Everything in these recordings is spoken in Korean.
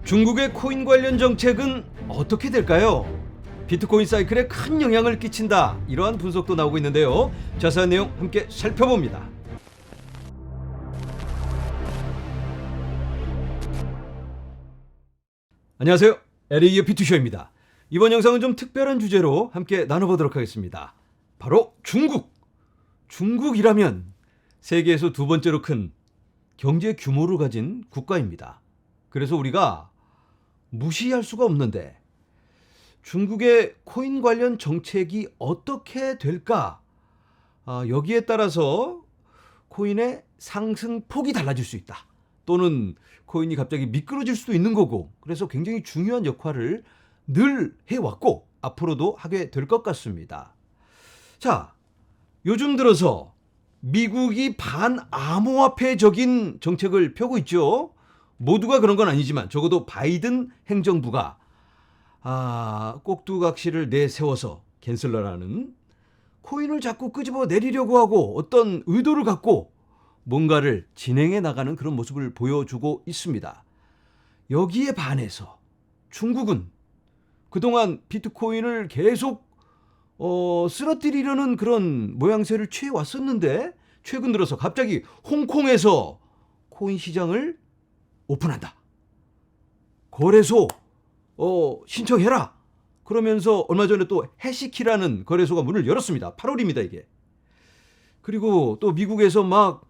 중국의 코인 관련 정책은 어떻게 될까요? 비트코인 사이클에 큰 영향을 끼친다. 이러한 분석도 나오고 있는데요. 자세한 내용 함께 살펴봅니다. 안녕하세요. LA의 비투쇼입니다. 이번 영상은 좀 특별한 주제로 함께 나눠보도록 하겠습니다. 바로 중국. 중국이라면 세계에서 두 번째로 큰 경제 규모를 가진 국가입니다. 그래서 우리가 무시할 수가 없는데 중국의 코인 관련 정책이 어떻게 될까? 여기에 따라서 코인의 상승폭이 달라질 수 있다. 또는 코인이 갑자기 미끄러질 수도 있는 거고, 그래서 굉장히 중요한 역할을 늘 해왔고 앞으로도 하게 될 것 같습니다. 자, 요즘 들어서 미국이 반암호화폐적인 정책을 펴고 있죠. 모두가 그런 건 아니지만 적어도 바이든 행정부가 꼭두각시를 내세워서 갠슬러라는 코인을 자꾸 끄집어 내리려고 하고 어떤 의도를 갖고 뭔가를 진행해 나가는 그런 모습을 보여주고 있습니다. 여기에 반해서 중국은 그동안 비트코인을 계속 쓰러뜨리려는 그런 모양새를 취해왔었는데 최근 들어서 갑자기 홍콩에서 코인 시장을 오픈한다. 거래소 신청해라. 그러면서 얼마 전에 또 해시키라는 거래소가 문을 열었습니다. 8월입니다, 이게. 그리고 또 미국에서 막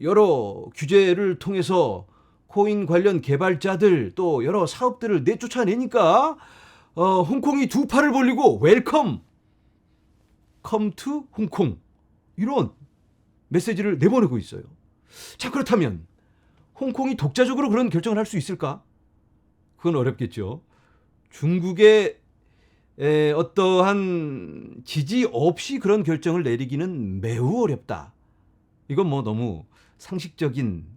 여러 규제를 통해서 코인 관련 개발자들 또 여러 사업들을 내쫓아내니까 홍콩이 두 팔을 벌리고 웰컴 투 홍콩 이런 메시지를 내보내고 있어요. 자, 그렇다면 홍콩이 독자적으로 그런 결정을 할 수 있을까? 그건 어렵겠죠. 중국의 어떠한 지지 없이 그런 결정을 내리기는 매우 어렵다. 이건 너무 상식적인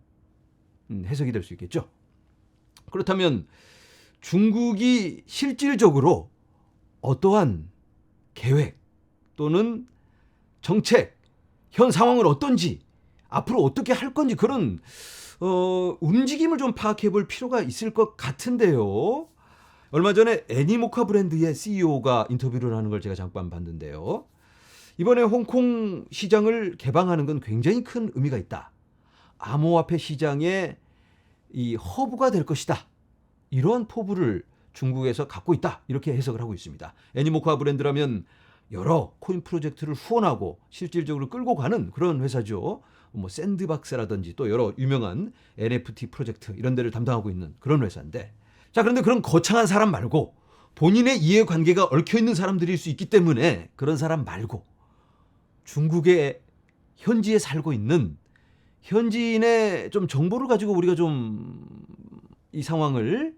해석이 될 수 있겠죠. 그렇다면 중국이 실질적으로 어떠한 계획 또는 정책, 현 상황은 어떤지, 앞으로 어떻게 할 건지 그런 움직임을 좀 파악해 볼 필요가 있을 것 같은데요. 얼마 전에 애니모카 브랜드의 CEO가 인터뷰를 하는 걸 제가 잠깐 봤는데요. 이번에 홍콩 시장을 개방하는 건 굉장히 큰 의미가 있다. 암호화폐 시장의 이 허브가 될 것이다. 이러한 포부를 중국에서 갖고 있다. 이렇게 해석을 하고 있습니다. 애니모카 브랜드라면 여러 코인 프로젝트를 후원하고 실질적으로 끌고 가는 그런 회사죠. 샌드박스라든지 또 여러 유명한 NFT 프로젝트 이런 데를 담당하고 있는 그런 회사인데, 자, 그런데 그런 거창한 사람 말고 본인의 이해관계가 얽혀있는 사람들일 수 있기 때문에 그런 사람 말고 중국의 현지에 살고 있는 현지인의 좀 정보를 가지고 우리가 좀 이 상황을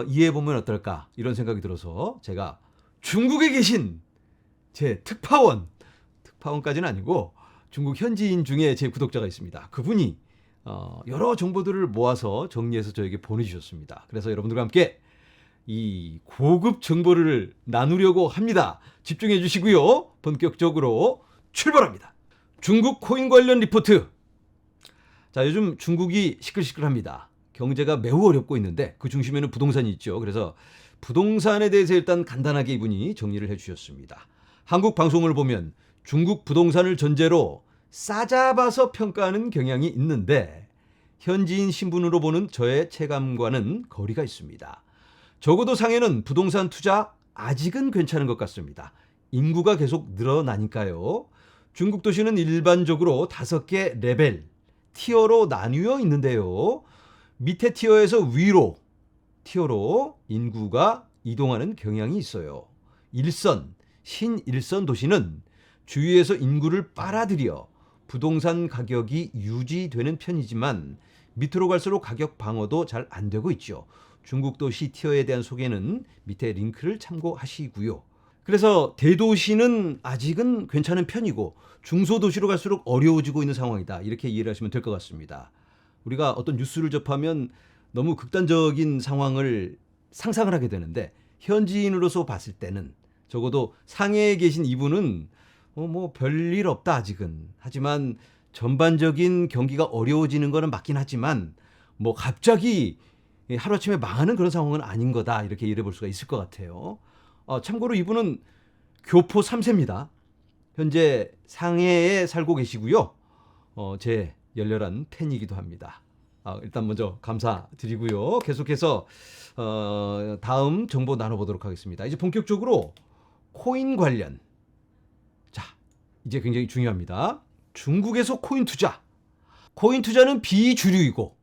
이해해보면 어떨까 이런 생각이 들어서 제가 중국에 계신 제 특파원까지는 아니고 중국 현지인 중에 제 구독자가 있습니다. 그분이 여러 정보들을 모아서 정리해서 저에게 보내주셨습니다. 그래서 여러분들과 함께 이 고급 정보를 나누려고 합니다. 집중해 주시고요. 본격적으로 출발합니다. 중국 코인 관련 리포트. 자, 요즘 중국이 시끌시끌합니다. 경제가 매우 어렵고 있는데 그 중심에는 부동산이 있죠. 그래서 부동산에 대해서 일단 간단하게 이분이 정리를 해주셨습니다. 한국 방송을 보면 중국 부동산을 전제로 싸잡아서 평가하는 경향이 있는데 현지인 신분으로 보는 저의 체감과는 거리가 있습니다. 적어도 상해는 부동산 투자 아직은 괜찮은 것 같습니다. 인구가 계속 늘어나니까요. 중국 도시는 일반적으로 5개 레벨, 티어로 나뉘어 있는데요. 밑에 티어에서 위로 티어로 인구가 이동하는 경향이 있어요. 신일선 도시는 주위에서 인구를 빨아들여 부동산 가격이 유지되는 편이지만 밑으로 갈수록 가격 방어도 잘 안 되고 있죠. 중국 도시 티어에 대한 소개는 밑에 링크를 참고하시고요. 그래서 대도시는 아직은 괜찮은 편이고 중소도시로 갈수록 어려워지고 있는 상황이다. 이렇게 이해를 하시면 될 것 같습니다. 우리가 어떤 뉴스를 접하면 너무 극단적인 상황을 상상을 하게 되는데 현지인으로서 봤을 때는 적어도 상해에 계신 이분은 별일 없다 아직은. 하지만 전반적인 경기가 어려워지는 거는 맞긴 하지만 갑자기 하루아침에 망하는 그런 상황은 아닌 거다. 이렇게 이해해 볼 수가 있을 것 같아요. 참고로 이분은 교포 3세입니다. 현재 상해에 살고 계시고요. 제 열렬한 팬이기도 합니다. 일단 먼저 감사드리고요. 계속해서 다음 정보 나눠보도록 하겠습니다. 이제 본격적으로 코인 관련. 자, 이제 굉장히 중요합니다. 중국에서 코인 투자. 코인 투자는 비주류이고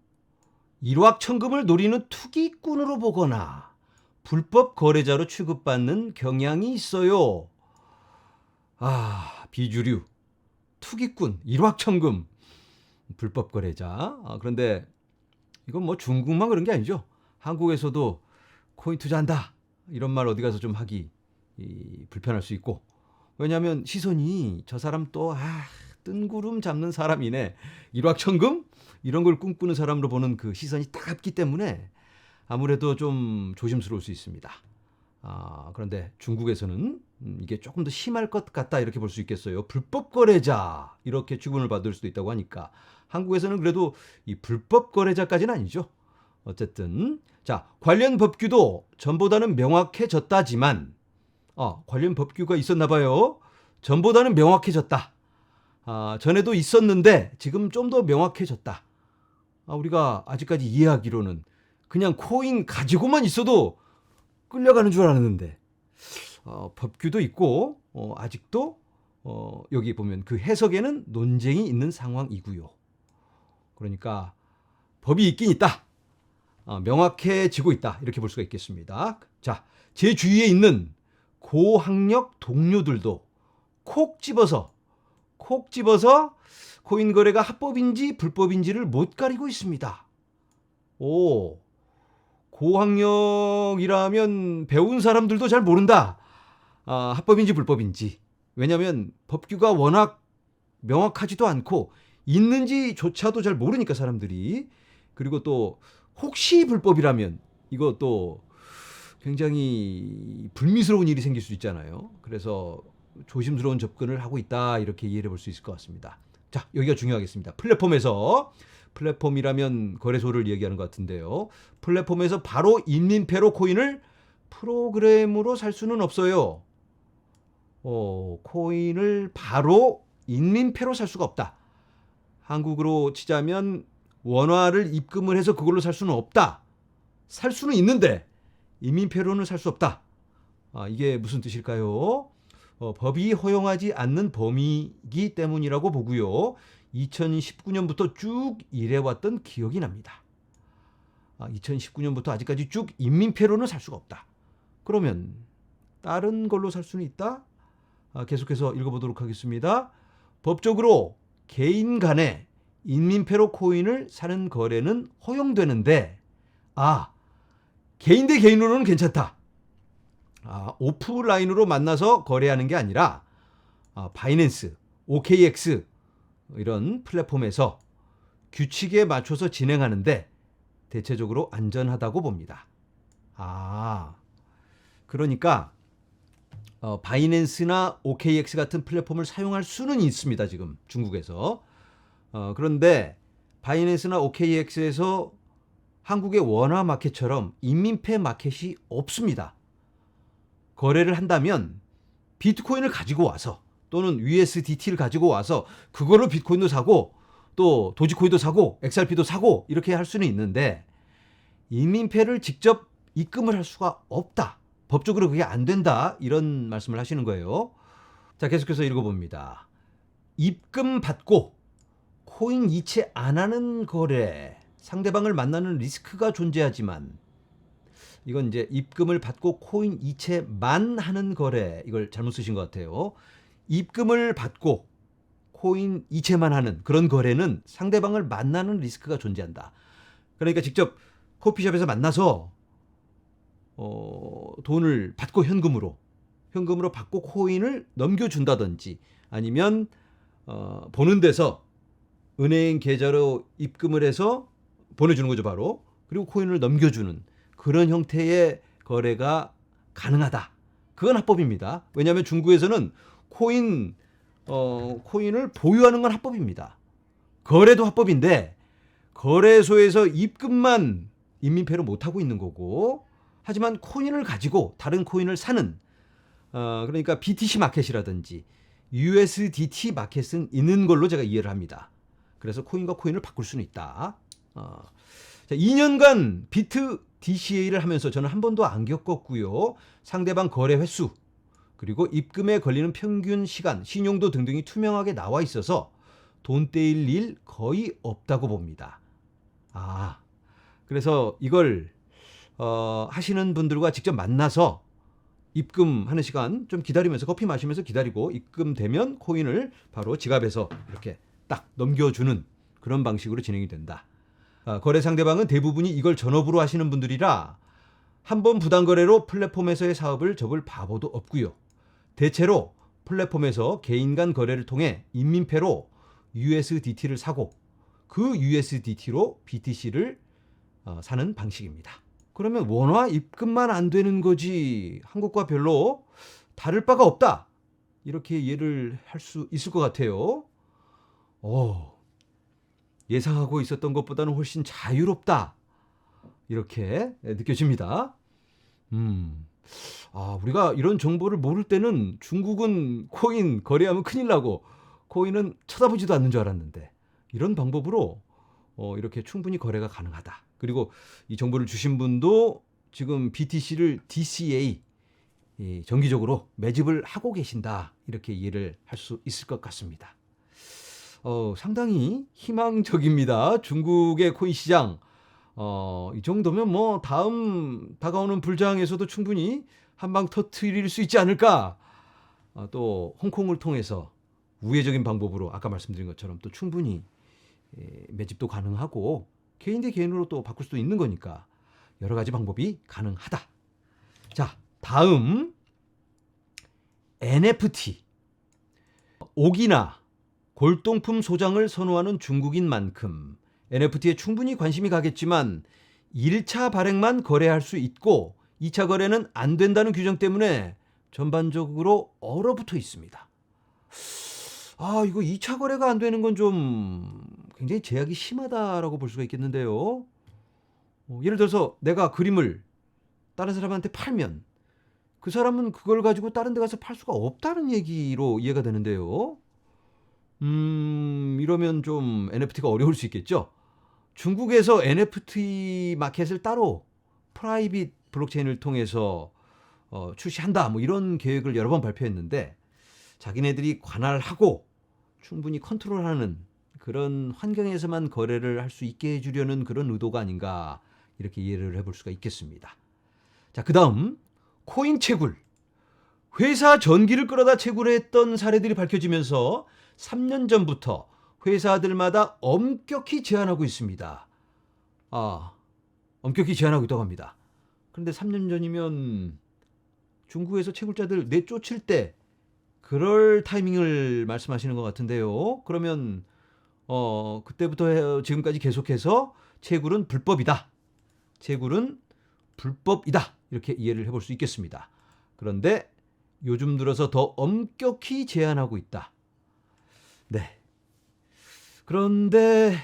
일확천금을 노리는 투기꾼으로 보거나 불법 거래자로 취급받는 경향이 있어요. 비주류, 투기꾼, 일확천금, 불법 거래자. 그런데 이건 뭐 중국만 그런 게 아니죠. 한국에서도 코인 투자한다 이런 말 어디 가서 좀 하기 불편할 수 있고, 왜냐하면 시선이 저 사람 또 뜬구름 잡는 사람이네, 일확천금 이런 걸 꿈꾸는 사람으로 보는 그 시선이 따갑기 때문에 아무래도 좀 조심스러울 수 있습니다. 그런데 중국에서는 이게 조금 더 심할 것 같다 이렇게 볼 수 있겠어요. 불법 거래자 이렇게 취급을 받을 수도 있다고 하니까 한국에서는 그래도 이 불법 거래자까지는 아니죠. 어쨌든 자, 관련 법규도 전보다는 명확해졌다지만 관련 법규가 있었나 봐요. 전보다는 명확해졌다. 전에도 있었는데 지금 좀 더 명확해졌다. 우리가 아직까지 이해하기로는 그냥 코인 가지고만 있어도 끌려가는 줄 알았는데 법규도 있고 아직도 여기 보면 그 해석에는 논쟁이 있는 상황이고요. 그러니까 법이 있긴 있다. 명확해지고 있다. 이렇게 볼 수가 있겠습니다. 자, 제 주위에 있는 고학력 동료들도 콕 집어서 코인 거래가 합법인지 불법인지를 못 가리고 있습니다. 고학력이라면 배운 사람들도 잘 모른다. 합법인지 불법인지. 왜냐하면 법규가 워낙 명확하지도 않고 있는지조차도 잘 모르니까 사람들이. 그리고 또 혹시 불법이라면 이거 또 굉장히 불미스러운 일이 생길 수 있잖아요. 그래서 조심스러운 접근을 하고 있다 이렇게 이해해 볼 수 있을 것 같습니다. 자, 여기가 중요하겠습니다. 플랫폼이라면 거래소를 얘기하는 것 같은데요. 플랫폼에서 바로 인민폐로 코인을 프로그램으로 살 수는 없어요. 코인을 바로 인민폐로 살 수가 없다. 한국으로 치자면 원화를 입금을 해서 그걸로 살 수는 없다. 살 수는 있는데 인민폐로는 살 수 없다. 이게 무슨 뜻일까요? 법이 허용하지 않는 범위이기 때문이라고 보고요. 2019년부터 쭉 이래왔던 기억이 납니다. 2019년부터 아직까지 쭉 인민폐로는 살 수가 없다. 그러면 다른 걸로 살 수는 있다? 계속해서 읽어보도록 하겠습니다. 법적으로 개인 간에 인민폐로 코인을 사는 거래는 허용되는데 개인 대 개인으로는 괜찮다. 오프라인으로 만나서 거래하는 게 아니라 바이낸스, OKX 이런 플랫폼에서 규칙에 맞춰서 진행하는데 대체적으로 안전하다고 봅니다. 그러니까 바이낸스나 OKX 같은 플랫폼을 사용할 수는 있습니다. 지금 중국에서. 그런데 바이낸스나 OKX에서 한국의 원화 마켓처럼 인민폐 마켓이 없습니다. 거래를 한다면 비트코인을 가지고 와서 또는 USDT를 가지고 와서 그거로 비트코인도 사고 또 도지코인도 사고 XRP도 사고 이렇게 할 수는 있는데 인민폐를 직접 입금을 할 수가 없다. 법적으로 그게 안 된다. 이런 말씀을 하시는 거예요. 자, 계속해서 읽어봅니다. 입금 받고 코인 이체 안 하는 거래. 상대방을 만나는 리스크가 존재하지만 이건 이제 입금을 받고 코인 이체만 하는 거래. 이걸 잘못 쓰신 것 같아요. 입금을 받고 코인 이체만 하는 그런 거래는 상대방을 만나는 리스크가 존재한다. 그러니까 직접 커피숍에서 만나서 돈을 받고 현금으로 받고 코인을 넘겨준다든지 아니면 보는 데서 은행 계좌로 입금을 해서 보내주는 거죠 바로. 그리고 코인을 넘겨주는 그런 형태의 거래가 가능하다. 그건 합법입니다. 왜냐하면 중국에서는 코인을 보유하는 건 합법입니다. 거래도 합법인데 거래소에서 입금만 인민폐로 못하고 있는 거고, 하지만 코인을 가지고 다른 코인을 사는 그러니까 BTC 마켓이라든지 USDT 마켓은 있는 걸로 제가 이해를 합니다. 그래서 코인과 코인을 바꿀 수는 있다. 자, 2년간 비트 DCA를 하면서 저는 한 번도 안 겪었고요. 상대방 거래 횟수, 그리고 입금에 걸리는 평균 시간, 신용도 등등이 투명하게 나와 있어서 돈 떼일 일 거의 없다고 봅니다. 그래서 이걸 하시는 분들과 직접 만나서 입금하는 시간 좀 기다리면서 커피 마시면서 기다리고 입금되면 코인을 바로 지갑에서 이렇게 딱 넘겨주는 그런 방식으로 진행이 된다. 거래 상대방은 대부분이 이걸 전업으로 하시는 분들이라 한 번 부당거래로 플랫폼에서의 사업을 접을 바보도 없고요. 대체로 플랫폼에서 개인 간 거래를 통해 인민폐로 USDT를 사고 그 USDT로 BTC를 사는 방식입니다. 그러면 원화 입금만 안 되는 거지 한국과 별로 다를 바가 없다. 이렇게 이해를 할 수 있을 것 같아요. 예상하고 있었던 것보다는 훨씬 자유롭다. 이렇게 느껴집니다. 우리가 이런 정보를 모를 때는 중국은 코인 거래하면 큰일 나고 코인은 쳐다보지도 않는 줄 알았는데 이런 방법으로 이렇게 충분히 거래가 가능하다. 그리고 이 정보를 주신 분도 지금 BTC를 DCA 정기적으로 매집을 하고 계신다. 이렇게 이해를 할 수 있을 것 같습니다. 상당히 희망적입니다. 중국의 코인 시장. 이 정도면 뭐 다음 다가오는 불장에서도 충분히 한방 터트릴 수 있지 않을까. 또 홍콩을 통해서 우회적인 방법으로 아까 말씀드린 것처럼 또 충분히 매집도 가능하고 개인 대 개인으로 또 바꿀 수도 있는 거니까 여러 가지 방법이 가능하다. 자, 다음 NFT. 옥이나 골동품 소장을 선호하는 중국인 만큼 NFT에 충분히 관심이 가겠지만 1차 발행만 거래할 수 있고 2차 거래는 안 된다는 규정 때문에 전반적으로 얼어붙어 있습니다. 이거 2차 거래가 안 되는 건 좀 굉장히 제약이 심하다라고 볼 수가 있겠는데요. 예를 들어서 내가 그림을 다른 사람한테 팔면 그 사람은 그걸 가지고 다른 데 가서 팔 수가 없다는 얘기로 이해가 되는데요. 이러면 좀 NFT가 어려울 수 있겠죠. 중국에서 NFT 마켓을 따로 프라이빗 블록체인을 통해서 출시한다. 뭐 이런 계획을 여러 번 발표했는데 자기네들이 관할하고 충분히 컨트롤하는 그런 환경에서만 거래를 할 수 있게 해주려는 그런 의도가 아닌가 이렇게 이해를 해볼 수가 있겠습니다. 자, 그 다음 코인 채굴. 회사 전기를 끌어다 채굴했던 사례들이 밝혀지면서 3년 전부터 회사들마다 엄격히 제한하고 있습니다. 엄격히 제한하고 있다고 합니다. 그런데 3년 전이면 중국에서 채굴자들 내쫓을 때 그럴 타이밍을 말씀하시는 것 같은데요. 그러면 그때부터 지금까지 계속해서 채굴은 불법이다. 채굴은 불법이다. 이렇게 이해를 해볼 수 있겠습니다. 그런데 요즘 들어서 더 엄격히 제한하고 있다. 네. 그런데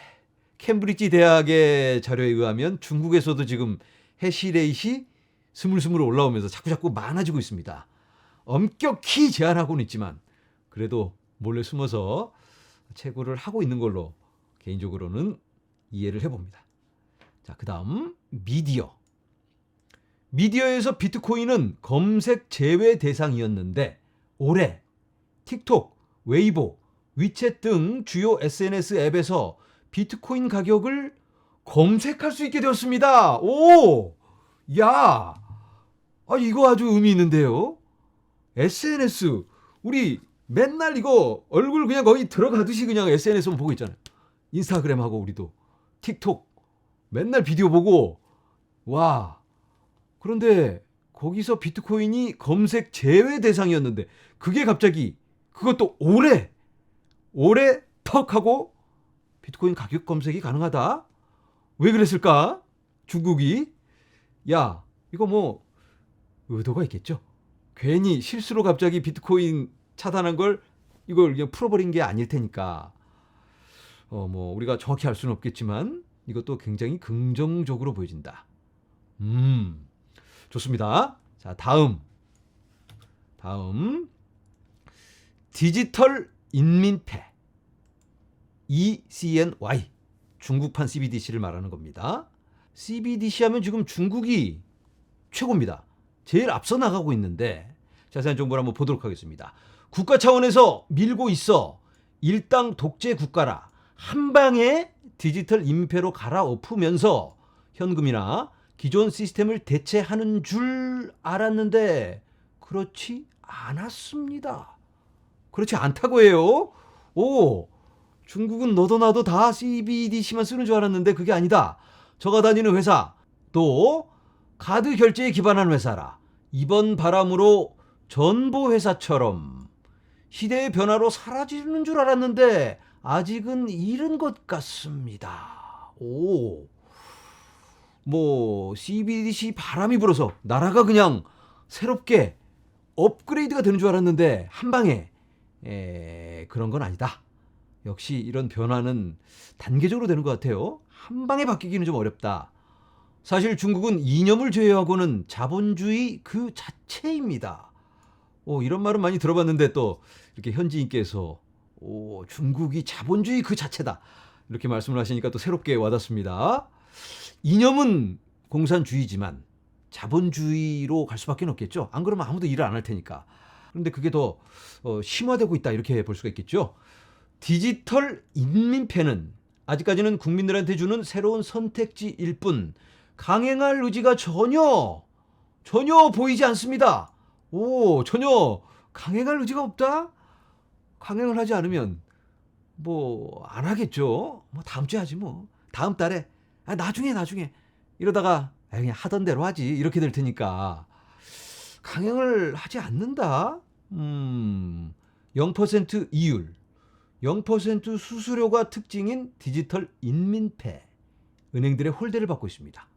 캠브리지 대학의 자료에 의하면 중국에서도 지금 해시레이트이 스물스물 올라오면서 자꾸자꾸 많아지고 있습니다. 엄격히 제한하고는 있지만 그래도 몰래 숨어서 채굴을 하고 있는 걸로 개인적으로는 이해를 해봅니다. 자, 그 다음 미디어. 미디어에서 비트코인은 검색 제외 대상이었는데 올해 틱톡, 웨이보, 위챗 등 주요 SNS 앱에서 비트코인 가격을 검색할 수 있게 되었습니다. 이거 아주 의미 있는데요. SNS, 우리 맨날 이거 얼굴 그냥 거기 들어가듯이 그냥 SNS만 보고 있잖아요. 인스타그램하고 우리도 틱톡 맨날 비디오 보고 그런데 거기서 비트코인이 검색 제외 대상이었는데 그게 갑자기 그것도 올해 턱 하고 비트코인 가격 검색이 가능하다? 왜 그랬을까? 중국이 이거 뭐 의도가 있겠죠. 괜히 실수로 갑자기 비트코인 차단한 걸 이걸 그냥 풀어버린 게 아닐 테니까 뭐 우리가 정확히 알 수는 없겠지만 이것도 굉장히 긍정적으로 보여진다. 좋습니다. 자, 다음 디지털 인민폐 ECNY, 중국판 CBDC를 말하는 겁니다. CBDC 하면 지금 중국이 최고입니다. 제일 앞서 나가고 있는데 자세한 정보를 한번 보도록 하겠습니다. 국가 차원에서 밀고 있어 일당 독재 국가라 한 방에 디지털 인폐로 갈아엎으면서 현금이나 기존 시스템을 대체하는 줄 알았는데 그렇지 않았습니다. 그렇지 않다고 해요. 중국은 너도 나도 다 CBDC만 쓰는 줄 알았는데 그게 아니다. 저가 다니는 회사, 또 카드 결제에 기반한 회사라. 이번 바람으로 전보 회사처럼 시대의 변화로 사라지는 줄 알았는데 아직은 이른 것 같습니다. CBDC 바람이 불어서 나라가 그냥 새롭게 업그레이드가 되는 줄 알았는데 한 방에 그런 건 아니다. 역시 이런 변화는 단계적으로 되는 것 같아요. 한 방에 바뀌기는 좀 어렵다. 사실 중국은 이념을 제외하고는 자본주의 그 자체입니다. 이런 말은 많이 들어봤는데 또 이렇게 현지인께서 중국이 자본주의 그 자체다 이렇게 말씀을 하시니까 또 새롭게 와닿습니다. 이념은 공산주의지만 자본주의로 갈 수밖에 없겠죠. 안 그러면 아무도 일을 안 할 테니까. 그런데 그게 더 심화되고 있다 이렇게 볼 수가 있겠죠. 디지털 인민폐는 아직까지는 국민들한테 주는 새로운 선택지일 뿐 강행할 의지가 전혀 보이지 않습니다. 전혀 강행할 의지가 없다? 강행을 하지 않으면 안 하겠죠. 다음 주에 하지 뭐. 다음 달에 나중에 이러다가 그냥 하던 대로 하지 이렇게 될 테니까 강행을 하지 않는다. 0% 이율, 0% 수수료가 특징인 디지털 인민폐, 은행들의 홀대를 받고 있습니다.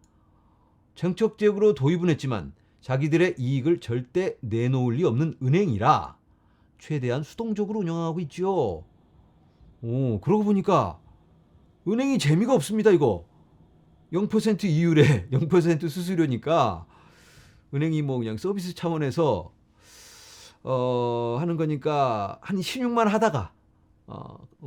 정책적으로 도입은 했지만 자기들의 이익을 절대 내놓을 리 없는 은행이라 최대한 수동적으로 운영하고 있죠. 그러고 보니까 은행이 재미가 없습니다. 이거 0% 이율에 0% 수수료니까 은행이 그냥 서비스 차원에서 하는 거니까 한 신용만 하다가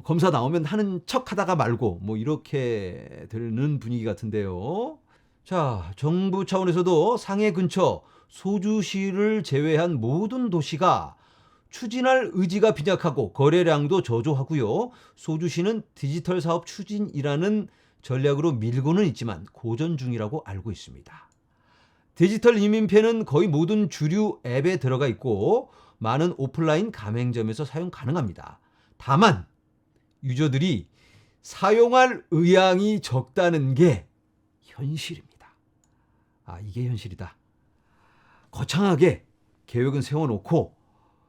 검사 나오면 하는 척 하다가 말고 이렇게 되는 분위기 같은데요. 자, 정부 차원에서도 상해 근처 소주시를 제외한 모든 도시가 추진할 의지가 빈약하고 거래량도 저조하고요. 소주시는 디지털 사업 추진이라는 전략으로 밀고는 있지만 고전 중이라고 알고 있습니다. 디지털 인민폐는 거의 모든 주류 앱에 들어가 있고 많은 오프라인 가맹점에서 사용 가능합니다. 다만 유저들이 사용할 의향이 적다는 게 현실입니다. 이게 현실이다. 거창하게 계획은 세워놓고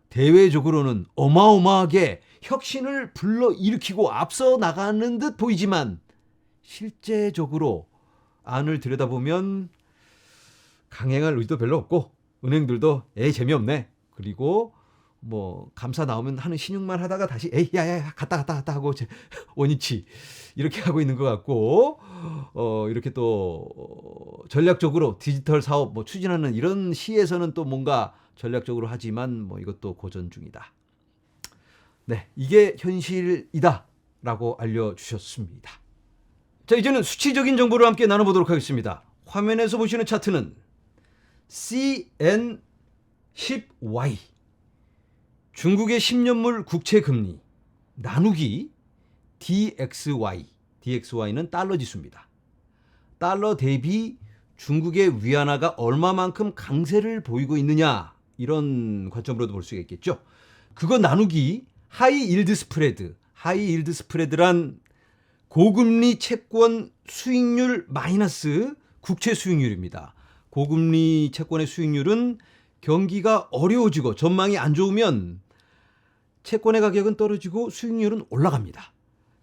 대외적으로는 어마어마하게 혁신을 불러일으키고 앞서 나가는 듯 보이지만 실제적으로 안을 들여다보면 강행할 의지도 별로 없고 은행들도 재미없네. 그리고 감사 나오면 하는 신용만 하다가 다시 야야 갔다 하고 원위치 이렇게 하고 있는 것 같고 이렇게 또 전략적으로 디지털 사업 추진하는 이런 시에서는 또 뭔가 전략적으로 하지만 이것도 고전 중이다. 네, 이게 현실이다라고 알려주셨습니다. 자, 이제는 수치적인 정보를 함께 나눠보도록 하겠습니다. 화면에서 보시는 차트는 CN10Y 중국의 10년물 국채금리 나누기 DXY는 달러 지수입니다. 달러 대비 중국의 위안화가 얼마만큼 강세를 보이고 있느냐 이런 관점으로도 볼 수가 있겠죠. 그거 나누기 하이 일드 스프레드란 고금리 채권 수익률 마이너스 국채 수익률입니다. 고금리 채권의 수익률은 경기가 어려워지고 전망이 안 좋으면 채권의 가격은 떨어지고 수익률은 올라갑니다.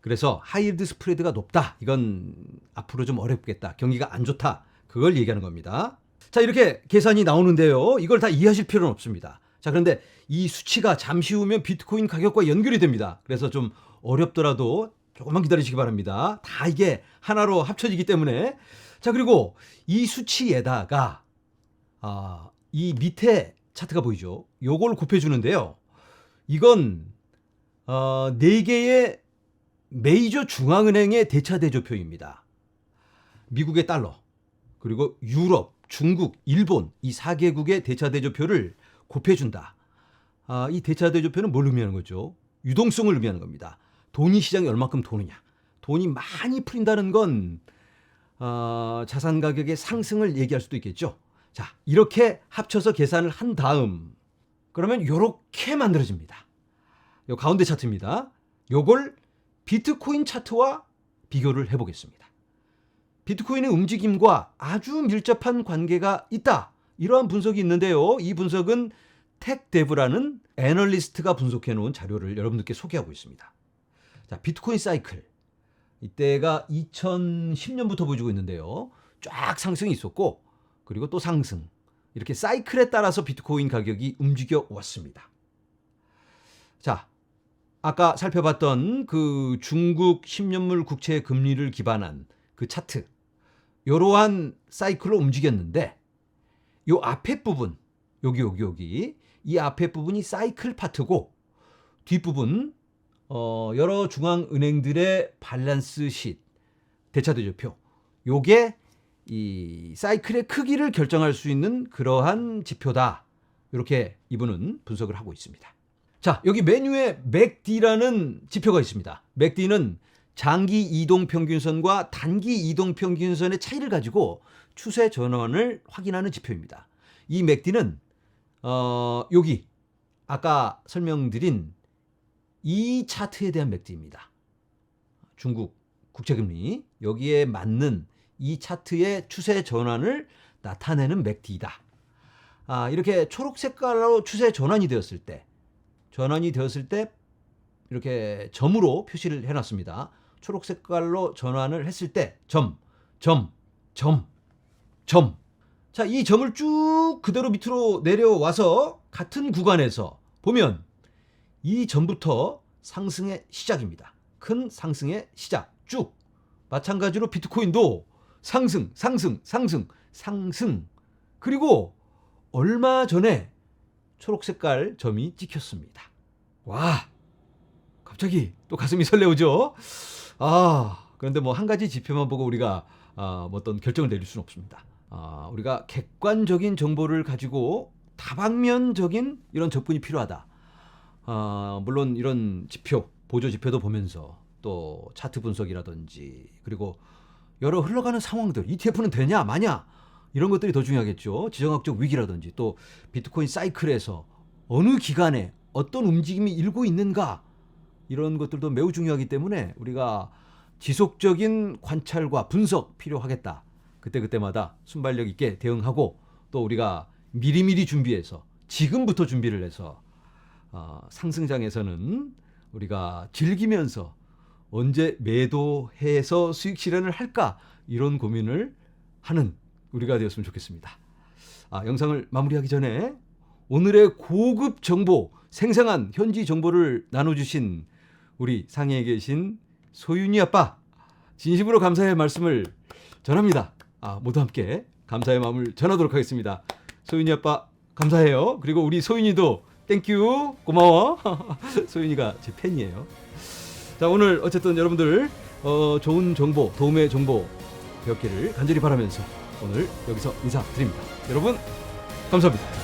그래서 하이힐드 스프레드가 높다. 이건 앞으로 좀 어렵겠다. 경기가 안 좋다. 그걸 얘기하는 겁니다. 자, 이렇게 계산이 나오는데요. 이걸 다 이해하실 필요는 없습니다. 자, 그런데 이 수치가 잠시 후면 비트코인 가격과 연결이 됩니다. 그래서 좀 어렵더라도 조금만 기다리시기 바랍니다. 다 이게 하나로 합쳐지기 때문에. 자, 그리고 이 수치에다가 이 밑에 차트가 보이죠? 요걸 곱해주는데요. 이건 4개의 메이저 중앙은행의 대차대조표입니다. 미국의 달러, 그리고 유럽, 중국, 일본 이 4개국의 대차대조표를 곱해준다. 이 대차대조표는 뭘 의미하는 거죠? 유동성을 의미하는 겁니다. 돈이 시장에 얼마큼 도느냐. 돈이 많이 풀린다는 건 자산 가격의 상승을 얘기할 수도 있겠죠. 자, 이렇게 합쳐서 계산을 한 다음 그러면 이렇게 만들어집니다. 요 가운데 차트입니다. 요걸 비트코인 차트와 비교를 해보겠습니다. 비트코인의 움직임과 아주 밀접한 관계가 있다. 이러한 분석이 있는데요. 이 분석은 텍데브라는 애널리스트가 분석해 놓은 자료를 여러분들께 소개하고 있습니다. 자, 비트코인 사이클. 이때가 2010년부터 보여주고 있는데요. 쫙 상승이 있었고 그리고 또 상승. 이렇게 사이클에 따라서 비트코인 가격이 움직여 왔습니다. 자, 아까 살펴봤던 그 중국 10년물 국채 금리를 기반한 그 차트. 이러한 사이클로 움직였는데 요 앞에 부분, 여기 이 앞에 부분이 사이클 파트고 뒷부분 여러 중앙은행들의 밸런스 쉿, 대차대조표. 요게 이 사이클의 크기를 결정할 수 있는 그러한 지표다. 이렇게 이분은 분석을 하고 있습니다. 자, 여기 메뉴에 MACD라는 지표가 있습니다. MACD는 장기 이동평균선과 단기 이동평균선의 차이를 가지고 추세 전환을 확인하는 지표입니다. 이 MACD는 여기 아까 설명드린 이 차트에 대한 MACD입니다. 중국 국채금리 여기에 맞는 이 차트의 추세 전환을 나타내는 MACD이다. 이렇게 초록 색깔로 추세 전환이 되었을 때 이렇게 점으로 표시를 해놨습니다. 초록 색깔로 전환을 했을 때 점. 자, 이 점을 쭉 그대로 밑으로 내려와서 같은 구간에서 보면 이 점부터 상승의 시작입니다. 큰 상승의 시작 쭉. 마찬가지로 비트코인도 상승. 그리고 얼마 전에 초록 색깔 점이 찍혔습니다. 와, 갑자기 또 가슴이 설레오죠. 그런데 뭐 한 가지 지표만 보고 우리가 어떤 결정을 내릴 수는 없습니다. 우리가 객관적인 정보를 가지고 다방면적인 이런 접근이 필요하다. 물론 이런 지표, 보조 지표도 보면서 또 차트 분석이라든지 그리고 여러 흘러가는 상황들, ETF는 되냐 마냐 이런 것들이 더 중요하겠죠. 지정학적 위기라든지 또 비트코인 사이클에서 어느 기간에 어떤 움직임이 일고 있는가 이런 것들도 매우 중요하기 때문에 우리가 지속적인 관찰과 분석 필요하겠다. 그때마다 순발력 있게 대응하고 또 우리가 미리미리 준비해서 지금부터 준비를 해서 상승장에서는 우리가 즐기면서 언제 매도해서 수익 실현을 할까 이런 고민을 하는 우리가 되었으면 좋겠습니다. 영상을 마무리하기 전에 오늘의 고급 정보, 생생한 현지 정보를 나눠주신 우리 상해에 계신 소윤이 아빠 진심으로 감사의 말씀을 전합니다. 모두 함께 감사의 마음을 전하도록 하겠습니다. 소윤이 아빠 감사해요. 그리고 우리 소윤이도 땡큐 고마워. 소윤이가 제 팬이에요. 자, 오늘 어쨌든 여러분들 좋은 정보, 도움의 정보 배웠기를 간절히 바라면서 오늘 여기서 인사드립니다. 여러분 감사합니다.